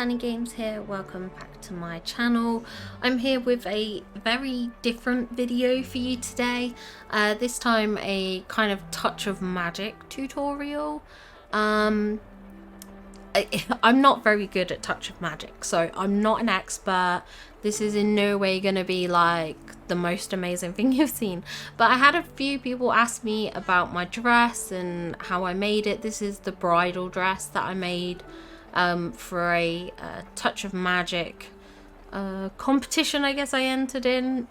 Tanny Games here, welcome back to my channel. I'm here with a very different video for you today. This time a kind of touch of magic tutorial. I'm not very good at touch of magic, so I'm not an expert. This is in no way going to be like the most amazing thing you've seen, but I had a few people ask me about my dress and how I made it. This is the bridal dress that I made for a touch of magic competition, I guess I entered in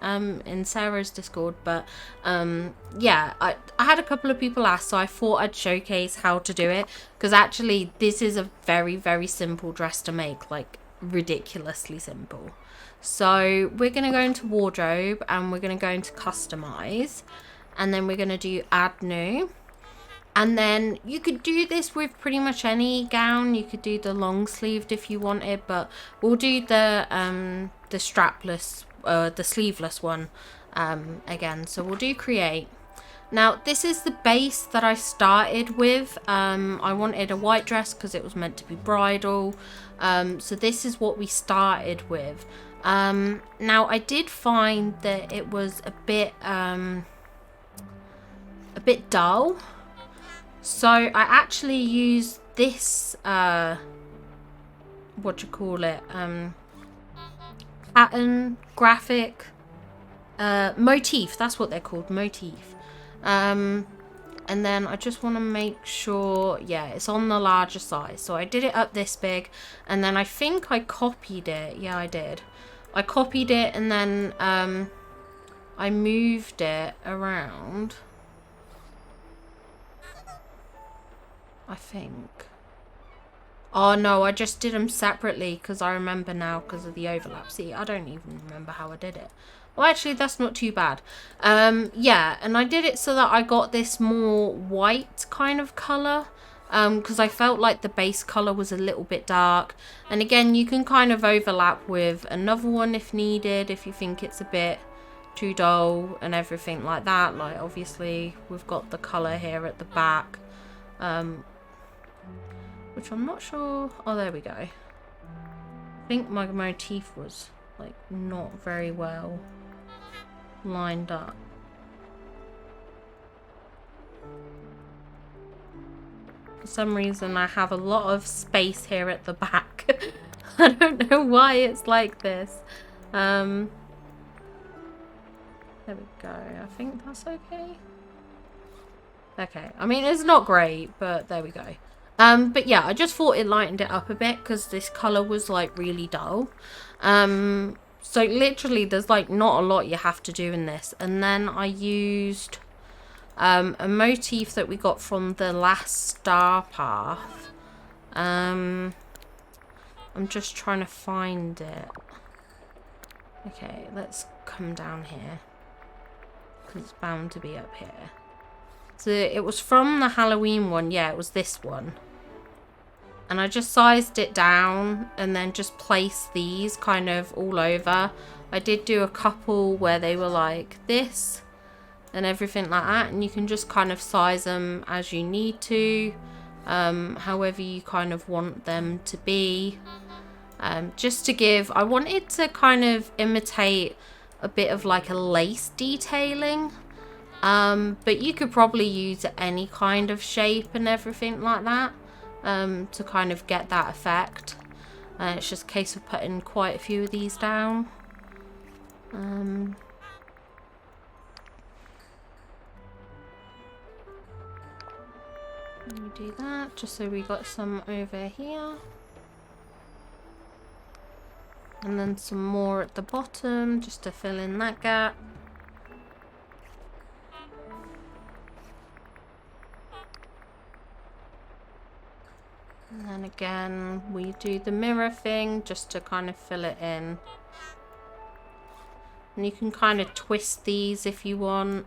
Sarah's Discord. But yeah, I had a couple of people ask, so I thought I'd showcase how to do it, because actually this is a very simple dress to make, like ridiculously simple. So we're going to go into wardrobe and we're going to go into customize, and then we're going to do add new. And then you could do this with pretty much any gown. You could do the long sleeved if you wanted, but we'll do the strapless, the sleeveless one again. So we'll do create. Now this is the base that I started with. I wanted a white dress because it was meant to be bridal. So this is what we started with. Now I did find that it was a bit dull. So I actually used this, pattern, graphic, motif, that's what they're called, motif. And then I just want to make sure, yeah, it's on the larger size. So I did it up this big, and then I think I copied it. Yeah, I did. I copied it, and then I moved it around, I think. Oh no, I just did them separately because I remember now because of the overlap. See, I don't even remember how I did it. Well, actually, that's not too bad. Yeah, and I did it so that I got this more white kind of colour, because I felt like the base colour was a little bit dark. And again, you can kind of overlap with another one if needed, if you think it's a bit too dull and everything like that. Like, obviously, we've got the colour here at the back. Which I'm not sure. Oh, there we go. I think my motif was like not very well lined up. For some reason I have a lot of space here at the back. I don't know why it's like this. There we go. I think that's okay. Okay, I mean, it's not great, but there we go. But yeah, I just thought it lightened it up a bit because this color was like really dull. So literally there's like not a lot you have to do in this. And then I used a motif that we got from the last star path. I'm just trying to find it. Okay, let's come down here because it's bound to be up here. So it was from the Halloween one. Yeah, it was this one. And I just sized it down and then just placed these kind of all over. I did do a couple where they were like this and everything like that. And you can just kind of size them as you need to. However you kind of want them to be. Just to give... I wanted to kind of imitate a bit of like a lace detailing. But you could probably use any kind of shape and everything like that to kind of get that effect. It's just a case of putting quite a few of these down. Let me do that just so we got some over here. And then some more at the bottom just to fill in that gap. And then again, we do the mirror thing just to kind of fill it in. And you can kind of twist these if you want.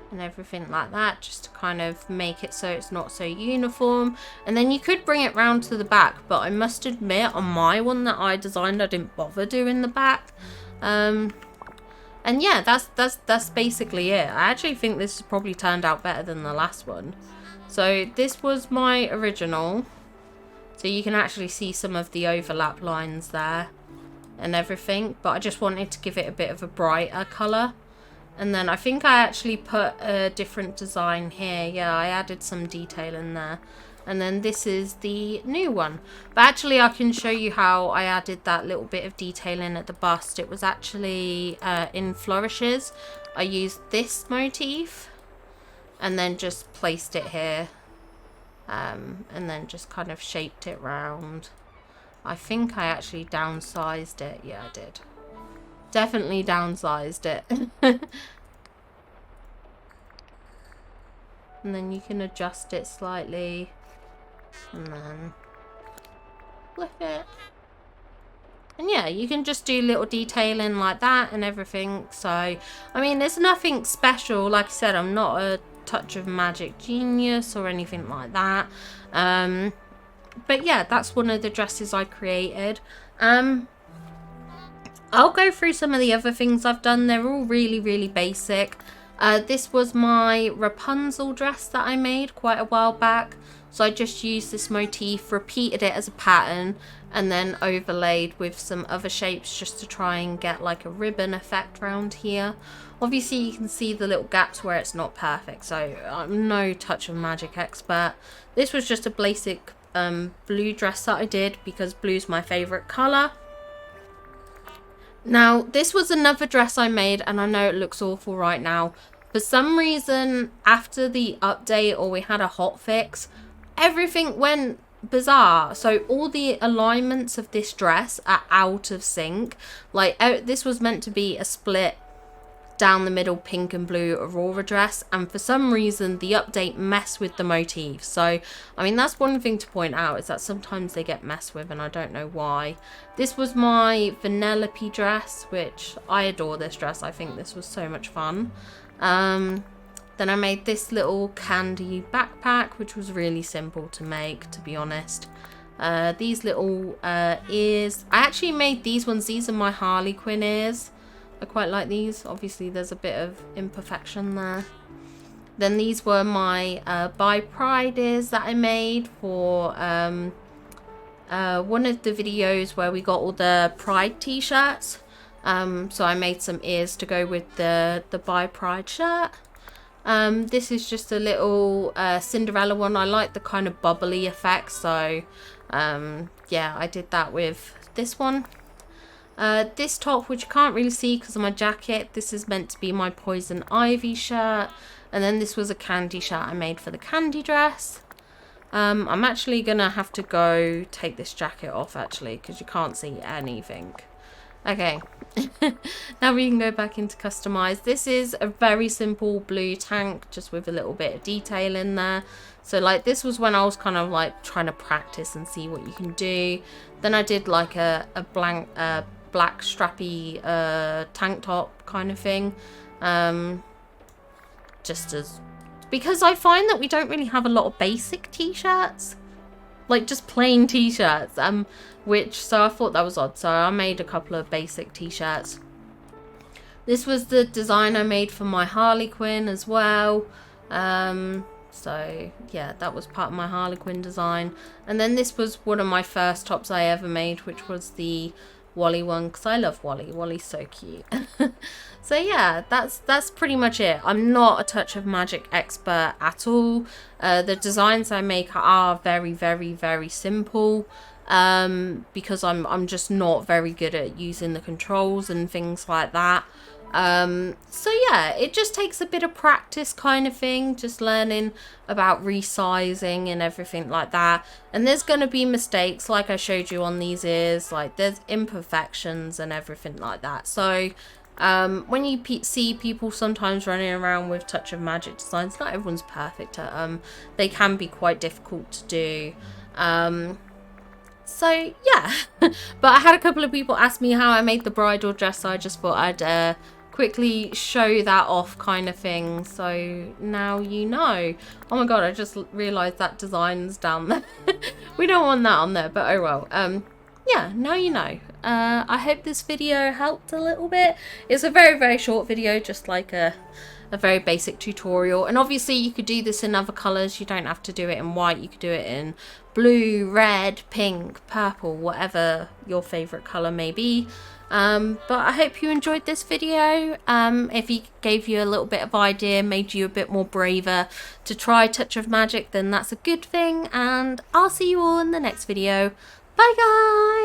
And everything like that, just to kind of make it so it's not so uniform. And then you could bring it round to the back. But I must admit, on my one that I designed, I didn't bother doing the back. And yeah, that's basically it. I actually think this has probably turned out better than the last one. So this was my original. So you can actually see some of the overlap lines there and everything. But I just wanted to give it a bit of a brighter colour. And then I think I actually put a different design here. Yeah, I added some detail in there. And then this is the new one. But actually I can show you how I added that little bit of detail in at the bust. It was actually in flourishes. I used this motif and then just placed it here. And then just kind of shaped it round. I think I actually downsized it. Yeah, I did. Definitely downsized it. And then you can adjust it slightly. And then flip it. And yeah, you can just do little detailing like that and everything. So, I mean, there's nothing special. Like I said, I'm not a touch of magic genius or anything like that. But yeah, that's one of the dresses I created. I'll go through some of the other things I've done. They're all really, really basic. This was my Rapunzel dress that I made quite a while back. So I just used this motif, repeated it as a pattern, and then overlaid with some other shapes just to try and get like a ribbon effect around here. Obviously you can see the little gaps where it's not perfect, so I'm no touch of magic expert. This was just a basic blue dress that I did because blue's my favourite colour. Now, this was another dress I made, and I know it looks awful right now. For some reason, after the update or we had a hot fix, everything went bizarre. So all the alignments of this dress are out of sync. Like, this was meant to be a split down the middle pink and blue Aurora dress, and for some reason the update messed with the motif. So I mean, that's one thing to point out, is that sometimes they get messed with and I don't know why. This was my Vanellope dress, which I adore this dress. I think this was so much fun. Then I made this little candy backpack, which was really simple to make, to be honest. These little ears, I actually made these ones. These are my Harley Quinn ears. I quite like these. Obviously there's a bit of imperfection there. Then these were my By Pride ears that I made for one of the videos where we got all the Pride t-shirts. So I made some ears to go with the By Pride shirt. This is just a little Cinderella one. I like the kind of bubbly effect, so yeah, I did that with this one. This top, which you can't really see because of my jacket, this is meant to be my Poison Ivy shirt. And then this was a candy shirt I made for the candy dress. I'm actually gonna have to go take this jacket off actually, because you can't see anything. Okay, now we can go back into customize. This is a very simple blue tank, just with a little bit of detail in there. So like, this was when I was kind of like trying to practice and see what you can do. Then I did like a black strappy tank top kind of thing, just as, because I find that we don't really have a lot of basic t-shirts, like just plain t-shirts, so I thought that was odd, so I made a couple of basic t-shirts. This was the design I made for my Harley Quinn as well. So yeah, that was part of my Harley Quinn design. And then this was one of my first tops I ever made, which was the Wally one, because I love Wally. Wally's so cute. So yeah, that's pretty much it. I'm not a touch of magic expert at all. The designs I make are very, very, very simple, because I'm just not very good at using the controls and things like that. So yeah, it just takes a bit of practice kind of thing, just learning about resizing and everything like that. And there's going to be mistakes like I showed you on these ears, like there's imperfections and everything like that. So when you see people sometimes running around with touch of magic designs, not everyone's perfect at they can be quite difficult to do. So yeah, but I had a couple of people ask me how I made the bridal dress, so I just thought I'd quickly show that off kind of thing, so now you know. Oh my god, I just realized that design's down there. We don't want that on there, but oh well. Yeah, now you know. I hope this video helped a little bit. It's a very, very short video, just like a a very basic tutorial. And obviously you could do this in other colours. You don't have to do it in white. You could do it in blue, red, pink, purple, whatever your favourite colour may be. But I hope you enjoyed this video. If it gave you a little bit of idea, made you a bit more braver to try Touch of Magic, then that's a good thing. And I'll see you all in the next video. Bye guys!